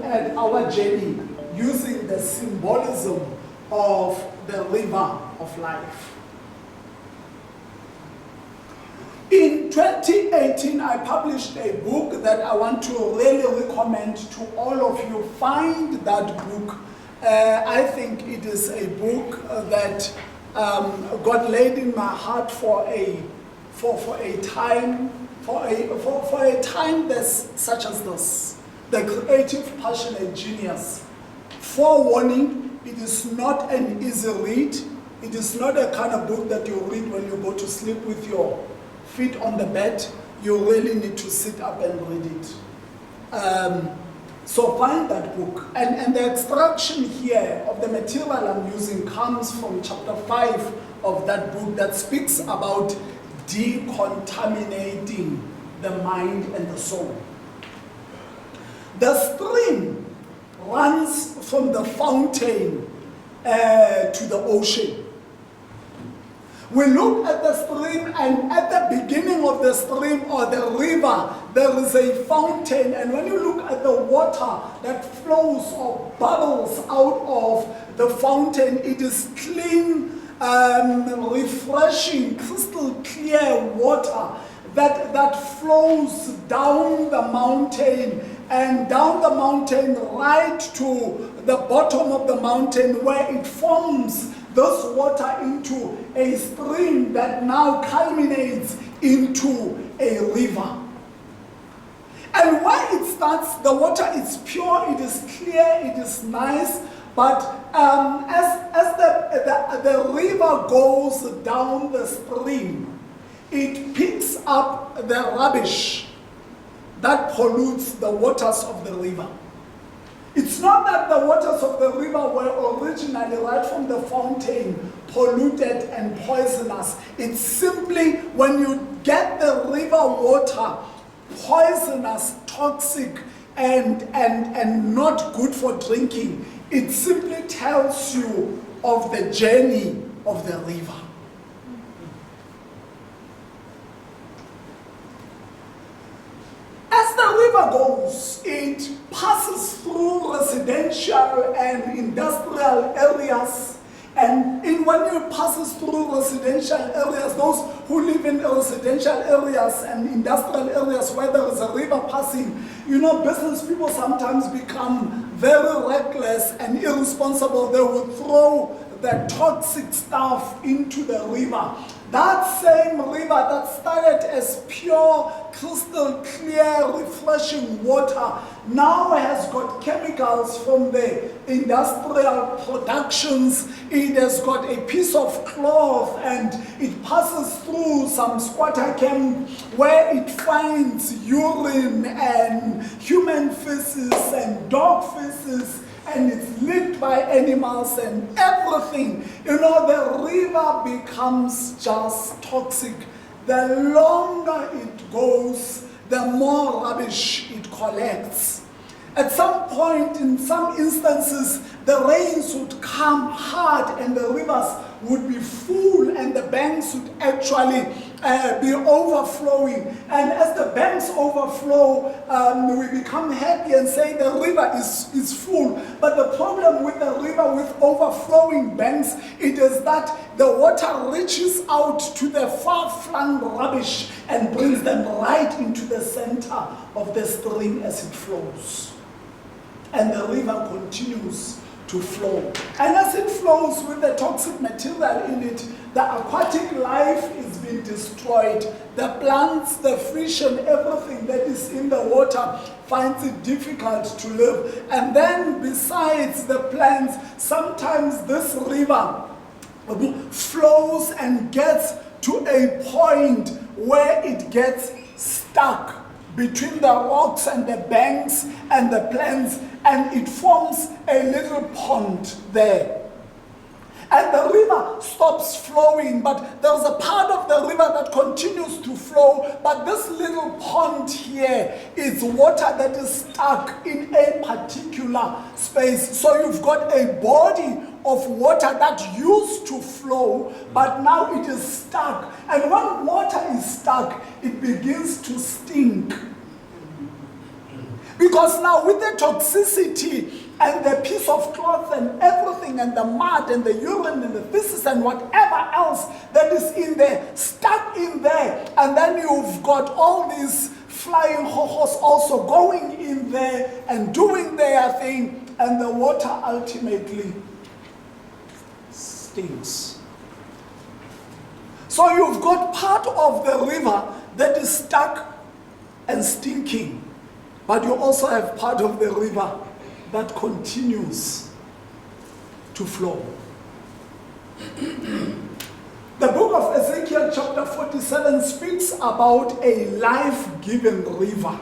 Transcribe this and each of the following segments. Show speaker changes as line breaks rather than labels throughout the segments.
at our journey using the symbolism of the river of life. In 2018, I published a book that I want to really recommend to all of you. Find that book. I think it is a book that God laid in my heart for a time that's such as this. The Creative, Passionate Genius. Forewarning, it is not an easy read. It is not a kind of book that you read when you go to sleep with your feet on the bed. You really need to sit up and read it. So find that book. And the extraction here of the material I'm using comes from chapter 5 of that book that speaks about decontaminating the mind and the soul. The stream runs from the fountain to the ocean. We look at the stream, and at the beginning of the stream or the river, there is a fountain. And when you look at the water that flows or bubbles out of the fountain, it is clean, refreshing, crystal clear water that flows down the mountain and down the mountain right to the bottom of the mountain, where it forms this water into a stream that now culminates into a river. And where it starts, the water is pure, it is clear, it is nice, but as the river goes down the stream, it picks up the rubbish that pollutes the waters of the river. It's not that the waters of the river were originally, right from the fountain, polluted and poisonous. It's simply when you get the river water poisonous, toxic, and not good for drinking, it simply tells you of the journey of the river. As the river goes, it passes through residential and industrial areas. And when it passes through residential areas, those who live in residential areas and industrial areas where there is a river passing, business people sometimes become very reckless and irresponsible. They will throw the toxic stuff into the river. That same river that started as pure, crystal clear, refreshing water now has got chemicals from the industrial productions. It has got a piece of cloth, and it passes through some squatter camp where it finds urine and human feces and dog feces, and it's licked by animals and everything. The river becomes just toxic. The longer it goes, the more rubbish it collects. At some point, in some instances, the rains would come hard and the rivers would be full and the banks would actually be overflowing. And as the banks overflow, we become happy and say the river is full. But the problem with the river with overflowing banks, it is that the water reaches out to the far-flung rubbish and brings them right into the center of the stream as it flows. And the river continues to flow. And as it flows with the toxic material in it, the aquatic life is being destroyed. The plants, the fish, and everything that is in the water finds it difficult to live. And then besides the plants, sometimes this river flows and gets to a point where it gets stuck between the rocks and the banks and the plants, and it forms a little pond there. And the river stops flowing, but there's a part of the river that continues to flow, but this little pond here is water that is stuck in a particular space. So you've got a body of water that used to flow, but now it is stuck. And when water is stuck, it begins to stink. Because now with the toxicity and the piece of cloth and everything and the mud and the urine and the feces and whatever else that is in there, stuck in there, and then you've got all these flying ho-hos also going in there and doing their thing, and the water ultimately stinks. So you've got part of the river that is stuck and stinking, but you also have part of the river that continues to flow. The book of Ezekiel chapter 47 speaks about a life-giving river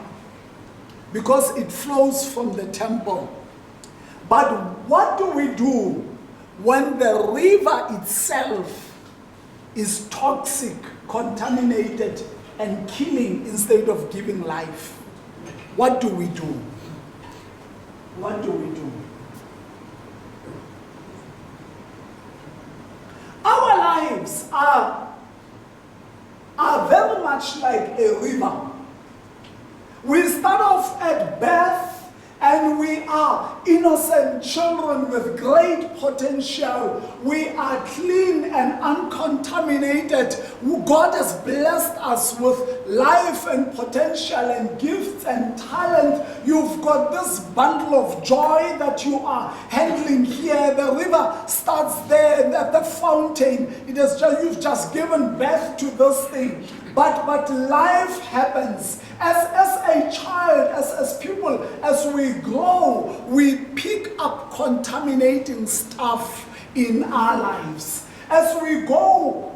because it flows from the temple. But what do we do when the river itself is toxic, contaminated, and killing instead of giving life? What do we do? What do we do? Our lives are very much like a river. We start off at birth and we are innocent children with great potential. We are clean and uncontaminated. God has blessed us with life and potential and gifts and talent. You've got this bundle of joy that you are handling here. The river starts there at the fountain. You've just given birth to this thing. But life happens. As a child, as people, as we grow, we pick up contaminating stuff in our lives. As we grow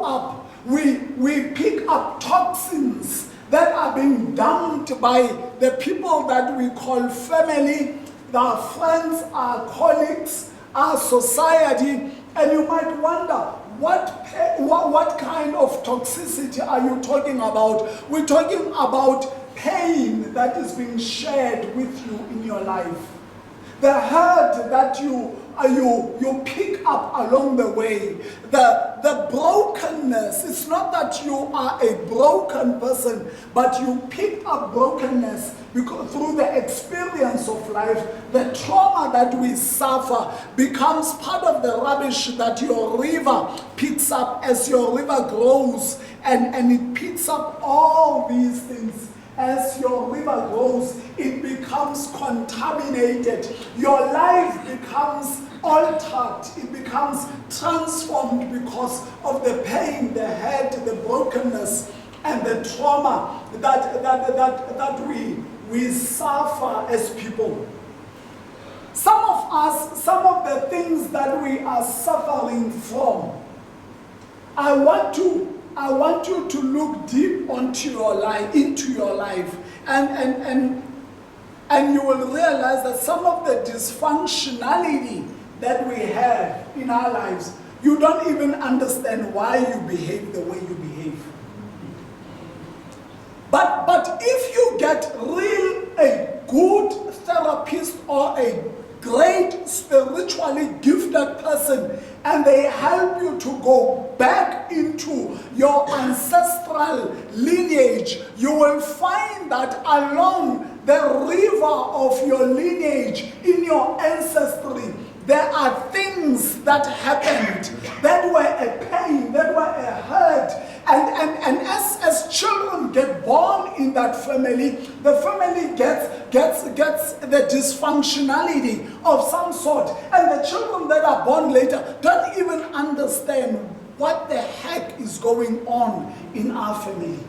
up, we pick up toxins that are being dumped by the people that we call family, our friends, our colleagues, our society, and you might wonder, what kind of toxicity are you talking about? We're talking about pain that is being shared with you in your life. The hurt that you pick up along the way. The brokenness. It's not that you are a broken person, but you pick up brokenness because through the experience of life, the trauma that we suffer becomes part of the rubbish that your river picks up as your river grows, and it picks up all these things. As your river grows, it becomes contaminated. Your life becomes altered. It becomes transformed because of the pain, the hurt, the brokenness, and the trauma that we suffer as people. Some of us, some of the things that we are suffering from, I want you to look deep into your life, and you will realize that some of the dysfunctionality that we have in our lives, you don't even understand why you behave the way you behave. But if you get a good therapist or a great spiritually gifted person, and they help you to go back into your ancestral lineage, you will find that along the river of your lineage, in your ancestry, there are things that happened that were a pain, that were a hurt. And as children get born in that family, the family gets the dysfunctionality of some sort. And the children that are born later don't even understand what the heck is going on in our family.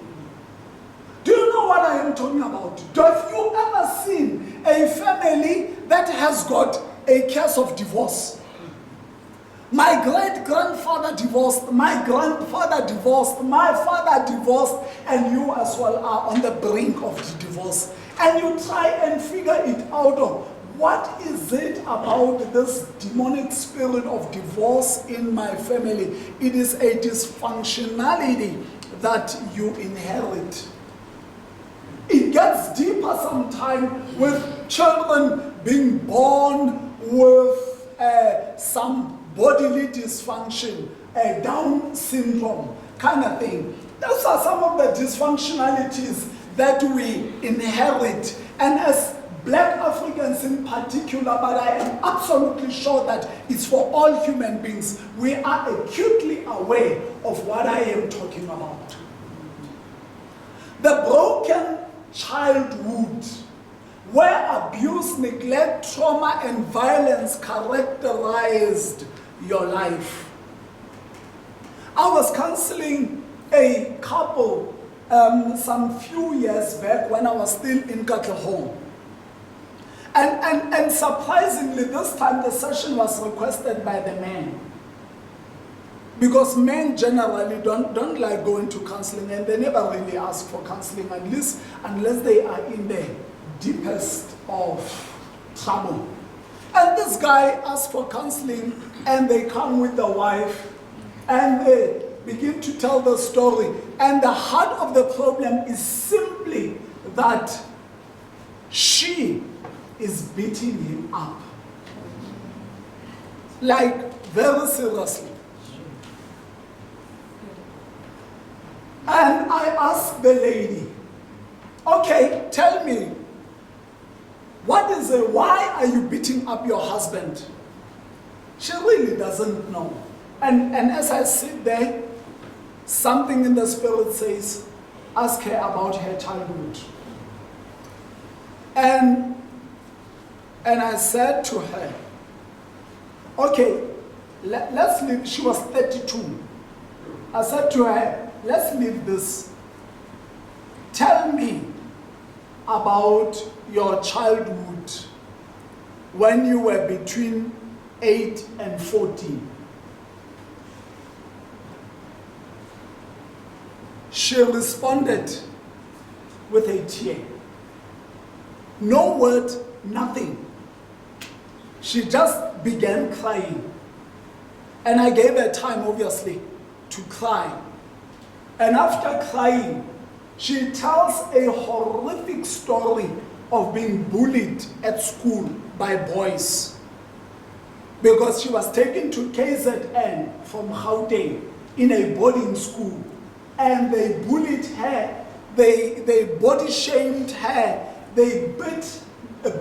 Do you know what I am talking about? Have you ever seen a family that has got a case of divorce? My great-grandfather divorced, my grandfather divorced, my father divorced, and you as well are on the brink of the divorce. And you try and figure it out. What is it about this demonic spirit of divorce in my family? It is a dysfunctionality that you inherit. It gets deeper sometimes with children being born with some bodily dysfunction, Down syndrome kind of thing. Those are some of the dysfunctionalities that we inherit. And as Black Africans in particular, but I am absolutely sure that it's for all human beings, we are acutely aware of what I am talking about. The broken childhood, where abuse, neglect, trauma, and violence characterized your life. I was counseling a couple some few years back when I was still in Katlehong. And surprisingly, this time the session was requested by the men. Because men generally don't like going to counseling, and they never really ask for counseling unless they are in the deepest of trouble. And this guy asked for counseling, and they come with the wife, and they begin to tell the story. And the heart of the problem is simply that she is beating him up. Like, very seriously. And I asked the lady, okay, tell me, why are you beating up your husband? She really doesn't know. And as I sit there, something in the spirit says, ask her about her childhood. And I said to her, okay, let's leave. She was 32. I said to her, let's leave this. Tell me about your childhood when you were between 8 and 14. She responded with a tear. No word, nothing. She just began crying. And I gave her time, obviously, to cry. And after crying, she tells a horrific story of being bullied at school by boys. Because she was taken to KZN from Gauteng in a boarding school. And they bullied her, they body shamed her, they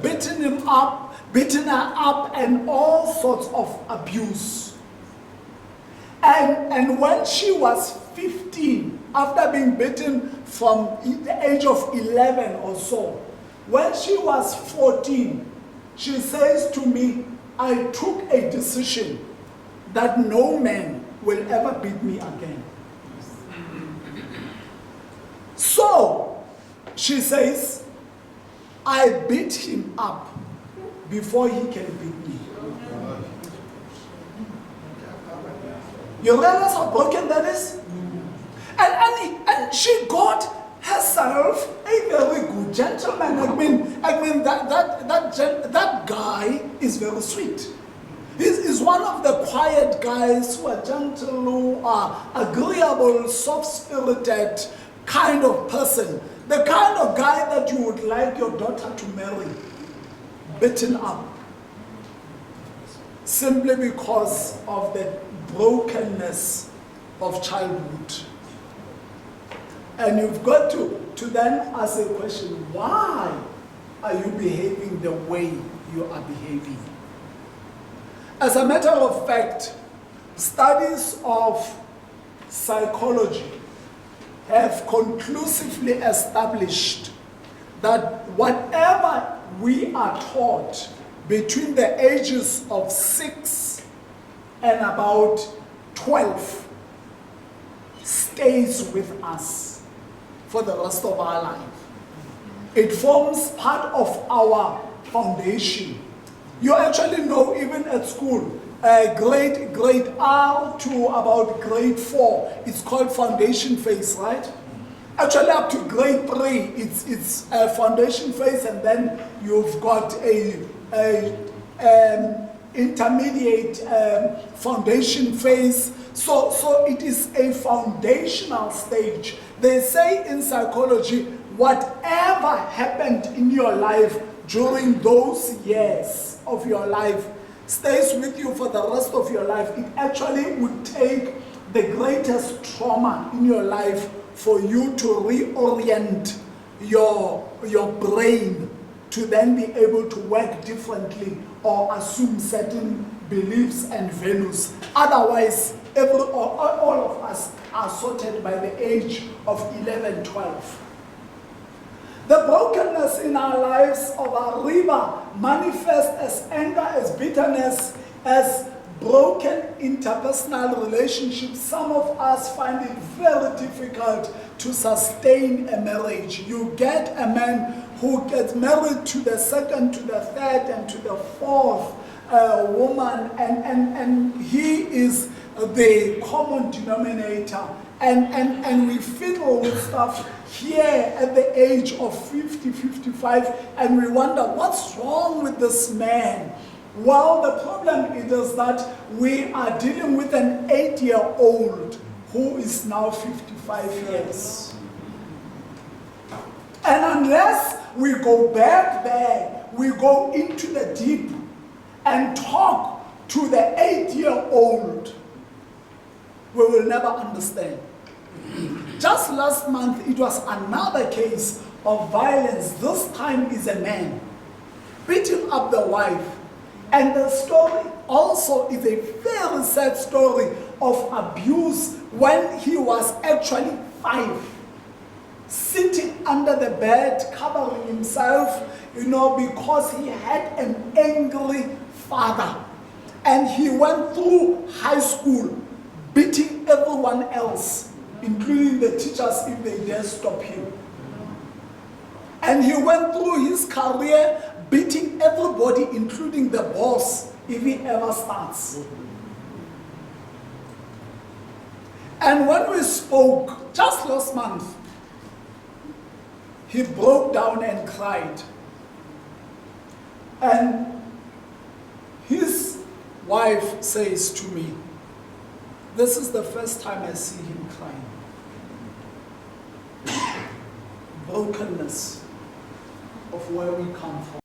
beaten her up, and all sorts of abuse. And when she was 15, after being beaten from the age of 11 or so, when she was 14, she says to me, I took a decision that no man will ever beat me again. So, she says, I beat him up before he can beat me. You realize how broken that is? And she got herself a very good gentleman. I mean that guy is very sweet. He's one of the quiet guys who are gentle, who are agreeable, soft-spirited kind of person. The kind of guy that you would like your daughter to marry. Beaten up. Simply because of the brokenness of childhood. And you've got to then ask a question, why are you behaving the way you are behaving? As a matter of fact, studies of psychology have conclusively established that whatever we are taught between the ages of 6 and about 12 stays with us for the rest of our life. It forms part of our foundation. You actually know, even at school, grade R to about grade 4, it's called foundation phase, right? Actually, up to grade 3, it's a foundation phase, and then you've got a intermediate foundation phase. So it is a foundational stage. They say in psychology, whatever happened in your life during those years of your life stays with you for the rest of your life. It actually would take the greatest trauma in your life for you to reorient your brain to then be able to work differently or assume certain beliefs and values. Otherwise, all of us are sorted by the age of 11, 12. The brokenness in our lives of our river manifests as anger, as bitterness, as broken interpersonal relationships. Some of us find it very difficult to sustain a marriage. You get a man who gets married to the second, to the third, and to the fourth woman, and he is the common denominator. And we fiddle with stuff here at the age of 50, 55, and we wonder, what's wrong with this man? Well, the problem is that we are dealing with an 8-year-old who is now 55 years. And unless we go back there, we go into the deep and talk to the 8-year-old, we will never understand. Just last month, it was another case of violence. This time is a man beating up the wife. And the story also is a very sad story of abuse when he was actually 5, sitting under the bed, covering himself, because he had an angry father. And he went through high school beating everyone else, including the teachers if they dare stop him. And he went through his career beating everybody, including the boss, if he ever starts. And when we spoke just last month, he broke down and cried. And his wife says to me, this is the first time I see him crying. Brokenness of where we come from.